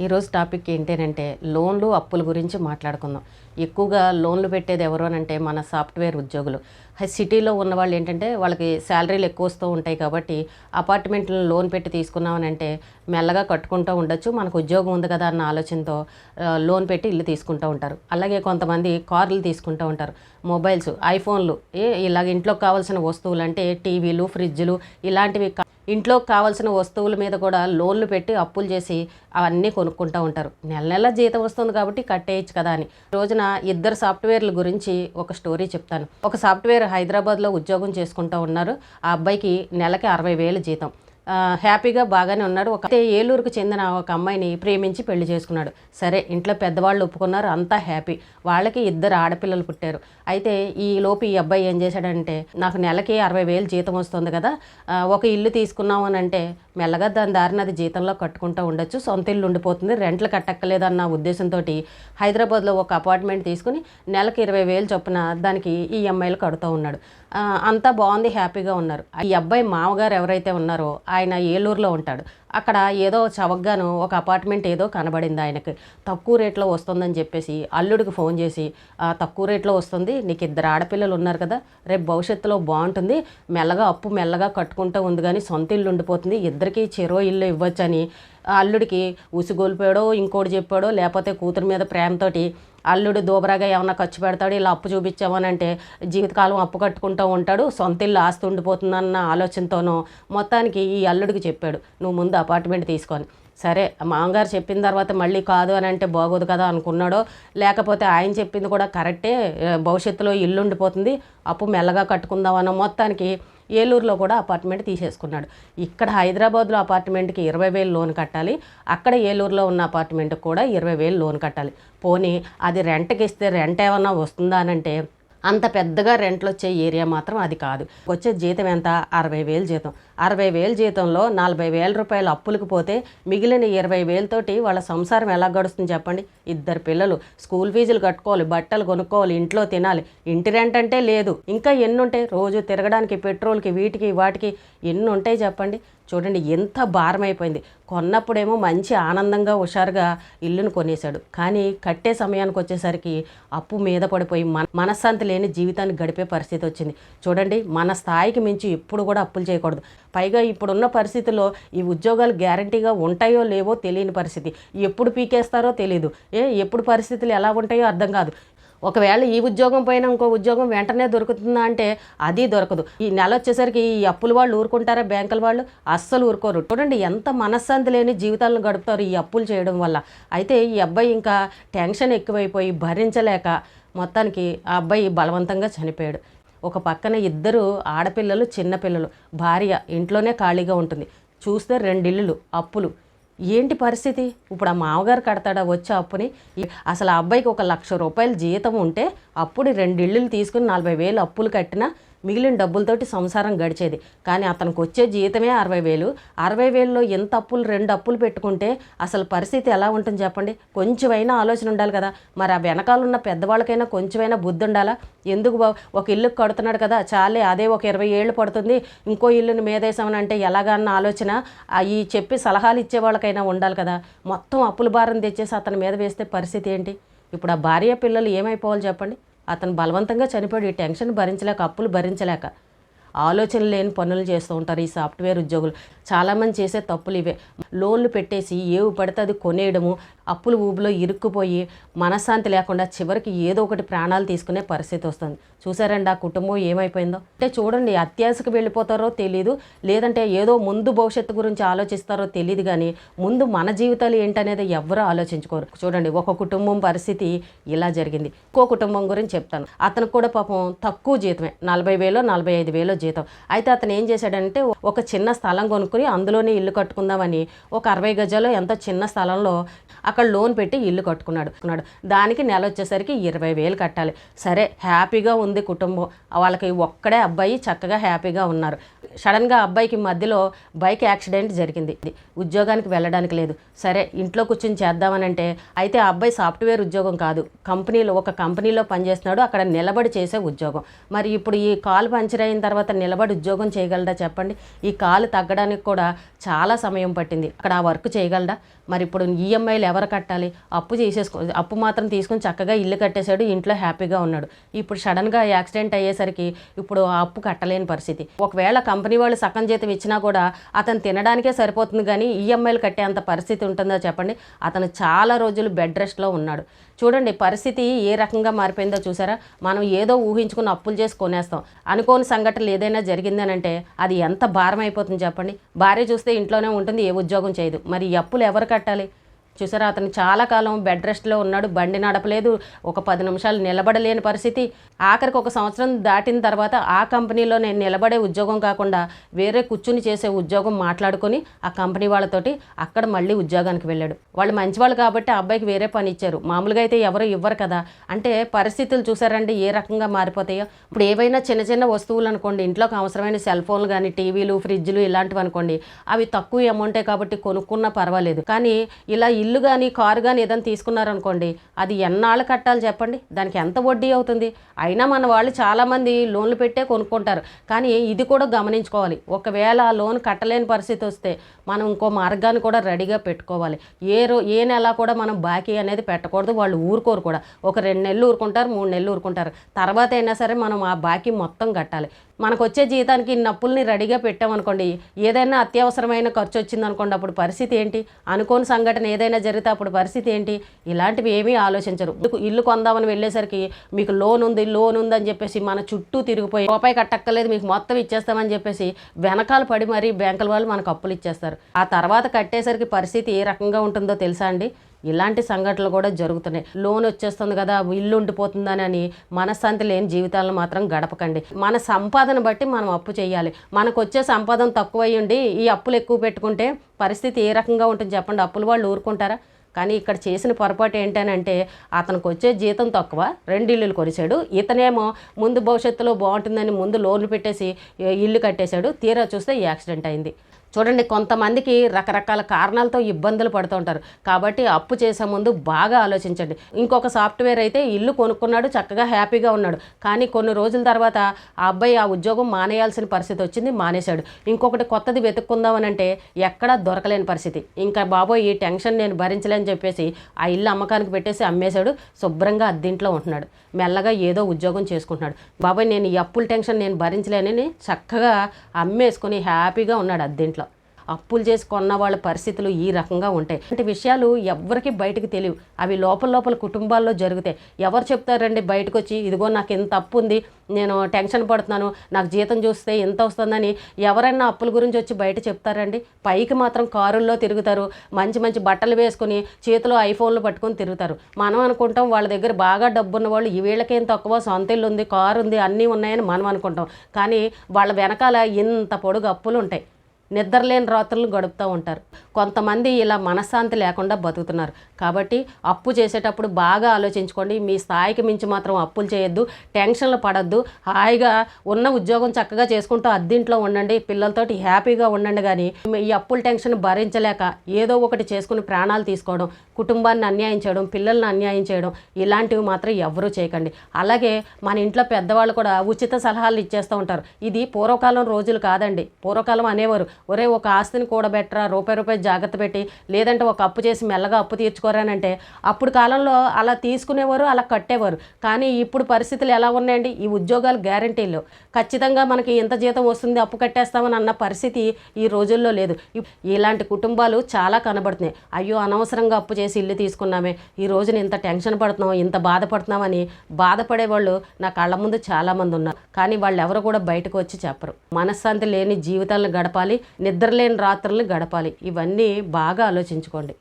ఈరోజు టాపిక్ ఏంటంటే లోన్లు అప్పుల గురించి మాట్లాడుకుందాం. ఎక్కువగా లోన్లు పెట్టేది ఎవరు అంటే మన సాఫ్ట్వేర్ ఉద్యోగులు. సిటీలో ఉన్న వాళ్ళు ఏంటంటే వాళ్ళకి శాలరీలు ఎక్కువ వస్తూ ఉంటాయి కాబట్టి అపార్ట్మెంట్లను లోన్ పెట్టి తీసుకున్నామనంటే మెల్లగా కట్టుకుంటూ ఉండొచ్చు, మనకు ఉద్యోగం ఉంది కదా అన్న ఆలోచనతో లోన్ పెట్టి ఇల్లు తీసుకుంటూ ఉంటారు. అలాగే కొంతమంది కార్లు తీసుకుంటూ ఉంటారు, మొబైల్స్, ఐఫోన్లు, ఇలాగ ఇంట్లోకి కావాల్సిన వస్తువులు అంటే టీవీలు, ఫ్రిడ్జ్లు ఇలాంటివి ఇంట్లోకి కావాల్సిన వస్తువుల మీద కూడా లోన్లు పెట్టి అప్పులు చేసి అవన్నీ కొనుక్కుంటూ ఉంటారు. నెల నెల జీతం వస్తుంది కాబట్టి కట్టేయచ్చు కదా అని. రోజున ఇద్దరు సాఫ్ట్వేర్ల గురించి ఒక స్టోరీ చెప్తాను. ఒక సాఫ్ట్వేర్ హైదరాబాద్లో ఉద్యోగం చేసుకుంటూ ఉన్నారు. ఆ అబ్బాయికి నెలకి 60,000 జీతం. హ్యాపీగా బాగానే ఉన్నాడు. అయితే ఏలూరుకు చెందిన ఒక అమ్మాయిని ప్రేమించి పెళ్లి చేసుకున్నాడు. సరే, ఇంట్లో పెద్దవాళ్ళు ఒప్పుకున్నారు, అంతా హ్యాపీ. వాళ్ళకి 2 ఆడపిల్లలు పుట్టారు. అయితే ఈ లోపు ఈ అబ్బాయి ఏం చేశాడంటే, నాకు నెలకి 60,000 జీతం వస్తుంది కదా, ఒక ఇల్లు తీసుకున్నాం అని అంటే మెల్లగా దాని దారిన అది జీతంలో కట్టుకుంటూ ఉండొచ్చు, సొంత ఇల్లు ఉండిపోతుంది, రెంట్లు కట్టక్కలేదన్న ఉద్దేశంతో హైదరాబాద్లో ఒక అపార్ట్మెంట్ తీసుకుని నెలకు 20,000 చొప్పున దానికి ఈఎంఐలు కడుతూ ఉన్నాడు. అంతా బాగుంది, హ్యాపీగా ఉన్నారు. ఈ అబ్బాయి మామగారు ఎవరైతే ఉన్నారో ఆయన ఏలూరులో ఉంటాడు. అక్కడ ఏదో చవగ్గాను ఒక అపార్ట్మెంట్ ఏదో కనబడింది ఆయనకి, తక్కువ రేట్లో వస్తుందని చెప్పేసి అల్లుడికి ఫోన్ చేసి, తక్కువ రేట్లో వస్తుంది, నీకు 2 ఆడపిల్లలు ఉన్నారు కదా, రేపు భవిష్యత్తులో బాగుంటుంది, మెల్లగా కట్టుకుంటూ ఉంది కానీ సొంత ఇల్లు ఉండిపోతుంది, ఇద్దరికి చెరో ఇల్లు ఇవ్వచ్చని అల్లుడికి ఉసిగొల్పాడో ఇంకోటి చెప్పాడో, లేకపోతే కూతురు మీద ప్రేమతోటి అల్లుడు దూబరాగా ఏమన్నా ఖర్చు పెడతాడు, ఇలా అప్పు చూపించామనంటే జీవితకాలం అప్పు కట్టుకుంటూ ఉంటాడు, సొంత ఇల్లు ఆస్తి ఉండిపోతుందన్న ఆలోచనతోనూ మొత్తానికి ఈ అల్లుడికి చెప్పాడు, నువ్వు ముందు అపార్ట్మెంట్ తీసుకొని. సరే, మామగారు చెప్పిన తర్వాత మళ్ళీ కాదు అని అంటే బాగోదు కదా అనుకున్నాడో, లేకపోతే ఆయన చెప్పింది కూడా కరెక్టే, భవిష్యత్తులో ఇల్లు ఉండిపోతుంది, అప్పు మెల్లగా కట్టుకుందామన్న మొత్తానికి ఏలూరులో కూడా అపార్ట్మెంట్ తీసేసుకున్నాడు. ఇక్కడ హైదరాబాద్లో అపార్ట్మెంట్కి 20,000 లోన్ కట్టాలి, అక్కడ ఏలూరులో ఉన్న అపార్ట్మెంట్కి కూడా 20,000 లోన్ కట్టాలి. పోనీ అది రెంట్కి ఇస్తే రెంట్ ఏమన్నా వస్తుందా అని అంటే అంత పెద్దగా రెంట్లు వచ్చే ఏరియా మాత్రం అది కాదు. వచ్చే జీతం ఎంత? 60,000 జీతం. 60,000 జీతంలో 40,000 రూపాయలు అప్పులకు పోతే మిగిలిన 20,000 తోటి వాళ్ళ సంసారం ఎలా గడుస్తుంది చెప్పండి? 2 పిల్లలు, స్కూల్ ఫీజులు కట్టుకోవాలి, బట్టలు కొనుక్కోవాలి, ఇంట్లో తినాలి, ఇంటి రెంట్ అంటే లేదు, ఇంకా ఎన్ని ఉంటాయి, రోజు తిరగడానికి, పెట్రోల్కి, వీటికి వాటికి ఎన్ని ఉంటాయి చెప్పండి? చూడండి ఎంత భారం అయిపోయింది. కొన్నప్పుడేమో మంచి ఆనందంగా హుషారుగా ఇల్లును కొనేశాడు, కానీ కట్టే సమయానికి వచ్చేసరికి అప్పు మీద పడిపోయి మనశ్శాంతి లేని జీవితాన్ని గడిపే పరిస్థితి వచ్చింది. చూడండి, మన స్థాయికి మించి ఎప్పుడు కూడా అప్పులు చేయకూడదు. పైగా ఇప్పుడున్న పరిస్థితుల్లో ఈ ఉద్యోగాలు గ్యారంటీగా ఉంటాయో లేవో తెలియని పరిస్థితి, ఎప్పుడు పీకేస్తారో తెలియదు, ఎప్పుడు పరిస్థితులు ఎలా ఉంటాయో అర్థం కాదు. ఒకవేళ ఈ ఉద్యోగం పైన ఇంకో ఉద్యోగం వెంటనే దొరుకుతుందా అంటే అది దొరకదు. ఈ నెల వచ్చేసరికి ఈ అప్పుల వాళ్ళు ఊరుకుంటారా? బ్యాంకుల వాళ్ళు అస్సలు ఊరుకోరు. చూడండి ఎంత మనశ్శాంతి లేని జీవితాలను గడుపుతారు ఈ అప్పులు చేయడం వల్ల. అయితే ఈ అబ్బాయి ఇంకా టెన్షన్ ఎక్కువైపోయి భరించలేక మొత్తానికి ఆ అబ్బాయి బలవంతంగా చనిపోయాడు. ఒక పక్కన 2 ఆడపిల్లలు, చిన్నపిల్లలు, భార్య ఇంట్లోనే ఖాళీగా ఉంటుంది. చూస్తే 2 ఇల్లులు, అప్పులు. ఏంటి పరిస్థితి? ఇప్పుడు ఆ మామగారు కడతాడా వచ్చే అప్పుని? అసలు ఆ అబ్బాయికి 1,00,000 రూపాయలు జీతం ఉంటే అప్పుడు 2 ఇల్లులు తీసుకుని 40,000 అప్పులు కట్టినా మిగిలిన డబ్బులతోటి సంసారం గడిచేది. కానీ అతనికి వచ్చే జీతమే 60,000. 60,000లో ఎంత అప్పులు, 2 అప్పులు పెట్టుకుంటే అసలు పరిస్థితి ఎలా ఉంటుంది చెప్పండి? కొంచెమైనా ఆలోచన ఉండాలి కదా. మరి ఆ వెనకాలన్న పెద్దవాళ్ళకైనా కొంచెమైనా బుద్ధి ఉండాలా? ఎందుకు ఒక ఇల్లు కడుతున్నాడు కదా చాలే, అదే ఒక 20 ఏళ్ళు పడుతుంది, ఇంకో ఇల్లుని మీదేసామని అంటే ఎలాగన్న ఆలోచన ఈ చెప్పి సలహాలు ఇచ్చే వాళ్ళకైనా ఉండాలి కదా. మొత్తం అప్పుల భారం తెచ్చేసి అతని మీద వేస్తే పరిస్థితి ఏంటి? ఇప్పుడు ఆ భార్య పిల్లలు ఏమైపోవాలి చెప్పండి? అతను బలవంతంగా చనిపోయాడు ఈ టెన్షన్ భరించలేక, అప్పులు భరించలేక. ఆలోచన లేని పనులు చేస్తూ ఉంటారు ఈ సాఫ్ట్వేర్ ఉద్యోగులు. చాలామంది చేసే తప్పులు ఇవే. లోన్లు పెట్టేసి ఏవి పడితే అది కొనేయడము, అప్పుల ఊబిలో ఇరుక్కుపోయి మనశ్శాంతి లేకుండా చివరికి ఏదో ఒకటి ప్రాణాలు తీసుకునే పరిస్థితి వస్తుంది. చూసారండి ఆ కుటుంబం ఏమైపోయిందో? అంటే చూడండి, అత్యాశకు వెళ్ళిపోతారో తెలీదు, లేదంటే ఏదో ముందు భవిష్యత్తు గురించి ఆలోచిస్తారో తెలియదు, కానీ ముందు మన జీవితాలు ఏంటనేది ఎవ్వరూ ఆలోచించుకోరు. చూడండి, ఒక కుటుంబం పరిస్థితి ఇలా జరిగింది. ఇంకో కుటుంబం గురించి చెప్తాను. అతనికి కూడా పాపం తక్కువ జీతమే, 40,000 45,000 జీతం. అయితే అతను ఏం చేశాడంటే ఒక చిన్న స్థలం కొనుక్కుని అందులోనే ఇల్లు కట్టుకుందామని ఒక 60 గజాలు ఎంతో చిన్న స్థలంలో అక్కడ లోన్ పెట్టి ఇల్లు కట్టుకున్నాడు. దానికి నెల వచ్చేసరికి 20,000 కట్టాలి. సరే, హ్యాపీగా ఉంది కుటుంబం. వాళ్ళకి ఒక్కడే అబ్బాయి, చక్కగా హ్యాపీగా ఉన్నారు. సడన్గా అబ్బాయికి మధ్యలో బైక్ యాక్సిడెంట్ జరిగింది, ఉద్యోగానికి వెళ్ళడానికి లేదు. సరే, ఇంట్లో కూర్చొని చేద్దామనంటే అయితే ఆ అబ్బాయి సాఫ్ట్వేర్ ఉద్యోగం కాదు, ఒక కంపెనీలో పనిచేస్తున్నాడు, అక్కడ నిలబడి చేసే ఉద్యోగం. మరి ఇప్పుడు ఈ కాలు పంచర్ అయిన తర్వాత నిలబడి ఉద్యోగం చేయగలడా చెప్పండి? ఈ కాలు తగ్గడానికి కూడా చాలా సమయం పట్టింది. అక్కడ ఆ వర్క్ చేయగలడా? మరి ఇప్పుడు ఈఎంఐలు ఎవరు కట్టాలి? అప్పు మాత్రం తీసుకుని చక్కగా ఇల్లు కట్టేశాడు, ఇంట్లో హ్యాపీగా ఉన్నాడు. ఇప్పుడు సడన్గా యాక్సిడెంట్ అయ్యేసరికి ఇప్పుడు ఆ అప్పు కట్టలేని పరిస్థితి. ఒకవేళ కంపెనీ వాళ్ళు సగం జీతం ఇచ్చినా కూడా అతను తినడానికే సరిపోతుంది, కానీ ఈఎంఐలు కట్టేంత పరిస్థితి ఉంటుందో చెప్పండి? అతను చాలా రోజులు బెడ్ రెస్ట్లో ఉన్నాడు. చూడండి పరిస్థితి ఏ రకంగా మారిపోయిందో చూసారా? మనం ఏదో ఊహించుకుని అప్పులు చేసి కొనేస్తాం. అనుకోని సంఘటనలు ఏదైనా జరిగిందనంటే అది ఎంత భారం అయిపోతుంది చెప్పండి? భార్య చూస్తే ఇంట్లోనే ఉంటుంది, ఏ ఉద్యోగం చేయదు. మరి ఈ అప్పులు ఎవరు కట్టాలి? చూసారా, అతను చాలా కాలం బెడ్ రెస్ట్లో ఉన్నాడు, బండి నడపలేదు, ఒక 10 నిమిషాలు నిలబడలేని పరిస్థితి. ఆఖరికి 1 సంవత్సరం దాటిన తర్వాత ఆ కంపెనీలో నేను నిలబడే ఉద్యోగం కాకుండా వేరే కూర్చుని చేసే ఉద్యోగం మాట్లాడుకొని ఆ కంపెనీ వాళ్ళతోటి అక్కడ మళ్ళీ ఉద్యోగానికి వెళ్ళాడు. వాళ్ళు మంచివాళ్ళు కాబట్టి ఆ అబ్బాయికి వేరే పని ఇచ్చారు. మామూలుగా అయితే ఎవరు ఇవ్వరు కదా. అంటే పరిస్థితులు చూసారండి ఏ రకంగా మారిపోతాయో. ఇప్పుడు ఏవైనా చిన్న చిన్న వస్తువులు అనుకోండి, ఇంట్లోకి అవసరమైన సెల్ ఫోన్లు కానీ, టీవీలు, ఫ్రిడ్జ్లు ఇలాంటివి అనుకోండి, అవి తక్కువ అమౌంటే కాబట్టి కొనుక్కున్నా పర్వాలేదు. కానీ ఇలా ఇల్లు కానీ కారు కానీ ఏదైనా తీసుకున్నారనుకోండి, అది ఎన్నాళ్ళు కట్టాలి చెప్పండి? దానికి ఎంత వడ్డీ అవుతుంది? అయినా మన వాళ్ళు చాలామంది లోన్లు పెట్టే కొనుక్కుంటారు. కానీ ఇది కూడా గమనించుకోవాలి, ఒకవేళ ఆ లోన్ కట్టలేని పరిస్థితి వస్తే మనం ఇంకో మార్గాన్ని కూడా రెడీగా పెట్టుకోవాలి. ఏ నెల కూడా మనం బాకీ అనేది పెట్టకూడదు. వాళ్ళు ఊరుకోరు కూడా. ఒక 2 నెలలు ఊరుకుంటారు, 3 నెలలు ఊరుకుంటారు. తర్వాత అయినా సరే మనం ఆ బాకీ మొత్తం కట్టాలి. మనకు వచ్చే జీతానికి ఇన్ని అప్పుల్ని రెడీగా పెట్టామనుకోండి, ఏదైనా అత్యవసరమైన ఖర్చు వచ్చిందనుకోండి, అప్పుడు పరిస్థితి ఏంటి? అనుకోని సంఘటన ఏదైనా జరిగితే అప్పుడు పరిస్థితి ఏంటి? ఇలాంటివి ఏమీ ఆలోచించరు. ఇల్లు కొందామని వెళ్ళేసరికి మీకు లోన్ ఉంది అని చెప్పేసి మన చుట్టూ తిరిగిపోయి రూపాయి కట్టక్కర్లేదు మీకు మొత్తం ఇచ్చేస్తామని చెప్పేసి వెనకాల పడి మరీ బ్యాంకుల వాళ్ళు మనకు అప్పులు ఇచ్చేస్తారు. ఆ తర్వాత కట్టేసరికి పరిస్థితి ఏ రకంగా ఉంటుందో తెలుసా అండి? ఇలాంటి సంఘటనలు కూడా జరుగుతున్నాయి. లోన్ వచ్చేస్తుంది కదా, ఇల్లు ఉండిపోతుందని మనశ్శాంతి లేని జీవితాలను మాత్రం గడపకండి. మన సంపాదన బట్టి మనం అప్పు చేయాలి. మనకు వచ్చే సంపాదన తక్కువై ఉండి ఈ అప్పులు ఎక్కువ పెట్టుకుంటే పరిస్థితి ఏ రకంగా ఉంటుంది చెప్పండి? అప్పులు వాళ్ళు ఊరుకుంటారా? కానీ ఇక్కడ చేసిన పొరపాటు ఏంటనంటే, అతనికి వచ్చే జీతం తక్కువ, 2 ఇల్లులు కొనిశాడు. ఇతనేమో ముందు భవిష్యత్తులో బాగుంటుందని ముందు లోన్లు పెట్టేసి ఇల్లు కట్టేశాడు. తీరా చూస్తే యాక్సిడెంట్ అయింది. చూడండి, కొంతమందికి రకరకాల కారణాలతో ఇబ్బందులు పడుతూ ఉంటారు. కాబట్టి అప్పు చేసే ముందు బాగా ఆలోచించండి. ఇంకొక సాఫ్ట్వేర్ అయితే ఇల్లు కొనుక్కున్నాడు, చక్కగా హ్యాపీగా ఉన్నాడు. కానీ కొన్ని రోజుల తర్వాత ఆ అబ్బాయి ఆ ఉద్యోగం మానేయాల్సిన పరిస్థితి వచ్చింది, మానేశాడు. ఇంకొకటి కొత్తది వెతుక్కుందామనంటే ఎక్కడా దొరకలేని పరిస్థితి. ఇంకా బాబోయ్ ఈ టెన్షన్ నేను భరించలేని చెప్పేసి ఆ ఇల్లు అమ్మకానికి పెట్టేసి అమ్మేశాడు. శుభ్రంగా అద్దెంట్లో ఉంటున్నాడు. మెల్లగా ఏదో ఉద్యోగం చేసుకుంటున్నాడు. బాబాయ్ నేను ఈ అప్పుల టెన్షన్ నేను భరించలేనని చక్కగా అమ్మేసుకొని హ్యాపీగా ఉన్నాడు అద్దెంట్లో. అప్పులు చేసి కొన్న వాళ్ళ పరిస్థితులు ఈ రకంగా ఉంటాయి. అంటే విషయాలు ఎవరికి బయటకు తెలియవు. అవి లోపల కుటుంబాల్లో జరుగుతాయి. ఎవరు చెప్తారండి బయటకు వచ్చి, ఇదిగో నాకు ఇంత అప్పు ఉంది, నేను టెన్షన్ పడుతున్నాను, నాకు జీతం చూస్తే ఎంత వస్తుందని ఎవరైనా అప్పుల గురించి వచ్చి బయట చెప్తారండి? పైకి మాత్రం కారుల్లో తిరుగుతారు, మంచి మంచి బట్టలు వేసుకొని చేతిలో ఐఫోన్లు పట్టుకొని తిరుగుతారు. మనం అనుకుంటాం వాళ్ళ దగ్గర బాగా డబ్బున్న వాళ్ళు, ఈ వీళ్ళకేం తక్కువ, సొంత ఇల్లు ఉంది, కారు ఉంది, అన్నీ ఉన్నాయని మనం అనుకుంటాం. కానీ వాళ్ళ వెనకాల ఇంత పొడుగు అప్పులు ఉంటాయి. నిద్రలేని రాత్రులు గడుపుతూ ఉంటారు. కొంతమంది ఇలా మనశ్శాంతి లేకుండా బతుకుతున్నారు. కాబట్టి అప్పు చేసేటప్పుడు బాగా ఆలోచించుకోండి. మీ స్థాయికి మించి మాత్రం అప్పులు చేయొద్దు, టెన్షన్లు పడద్దు. హాయిగా ఉన్న ఉద్యోగం చక్కగా చేసుకుంటూ అద్దెంట్లో ఉండండి, పిల్లలతోటి హ్యాపీగా ఉండండి. కానీ ఈ అప్పుల టెన్షన్ భరించలేక ఏదో ఒకటి చేసుకుని ప్రాణాలు తీసుకోవడం, కుటుంబాన్ని అన్యాయం చేయడం, పిల్లల్ని అన్యాయం చేయడం, ఇలాంటివి మాత్రం ఎవరూ చేయకండి. అలాగే మన ఇంట్లో పెద్దవాళ్ళు కూడా ఉచిత సలహాలు ఇచ్చేస్తూ ఉంటారు. ఇది పూర్వకాలం రోజులు కాదండి. పూర్వకాలం అనేవారు, ఒరే ఒక ఆస్తిని కూడబెట్టరా, రూపాయి జాగ్రత్త పెట్టి, లేదంటే ఒక అప్పు చేసి మెల్లగా అప్పు తీర్చుకోరానంటే అప్పుడు కాలంలో అలా తీసుకునేవారు, అలా కట్టేవారు. కానీ ఇప్పుడు పరిస్థితులు ఎలా ఉన్నాయండి? ఈ ఉద్యోగాలు గ్యారంటీలు, ఖచ్చితంగా మనకి ఎంత జీతం వస్తుంది అప్పు కట్టేస్తామని అన్న పరిస్థితి ఈ రోజుల్లో లేదు. ఇలాంటి కుటుంబాలు చాలా కనబడుతున్నాయి. అయ్యో అనవసరంగా అప్పు చేసి ఇల్లు తీసుకున్నామే, ఈ రోజున ఇంత టెన్షన్ పడుతున్నాం, ఇంత బాధపడుతున్నామని బాధపడేవాళ్ళు నా కళ్ళ ముందు చాలామంది ఉన్నారు. కానీ వాళ్ళు ఎవరు కూడా బయటకు వచ్చి చెప్పరు. మనశ్శాంతి లేని జీవితాలను గడపాలి, నిద్రలేని రాత్రులను గడపాలి. ఇవన్నీ బాగా ఆలోచించుకోండి.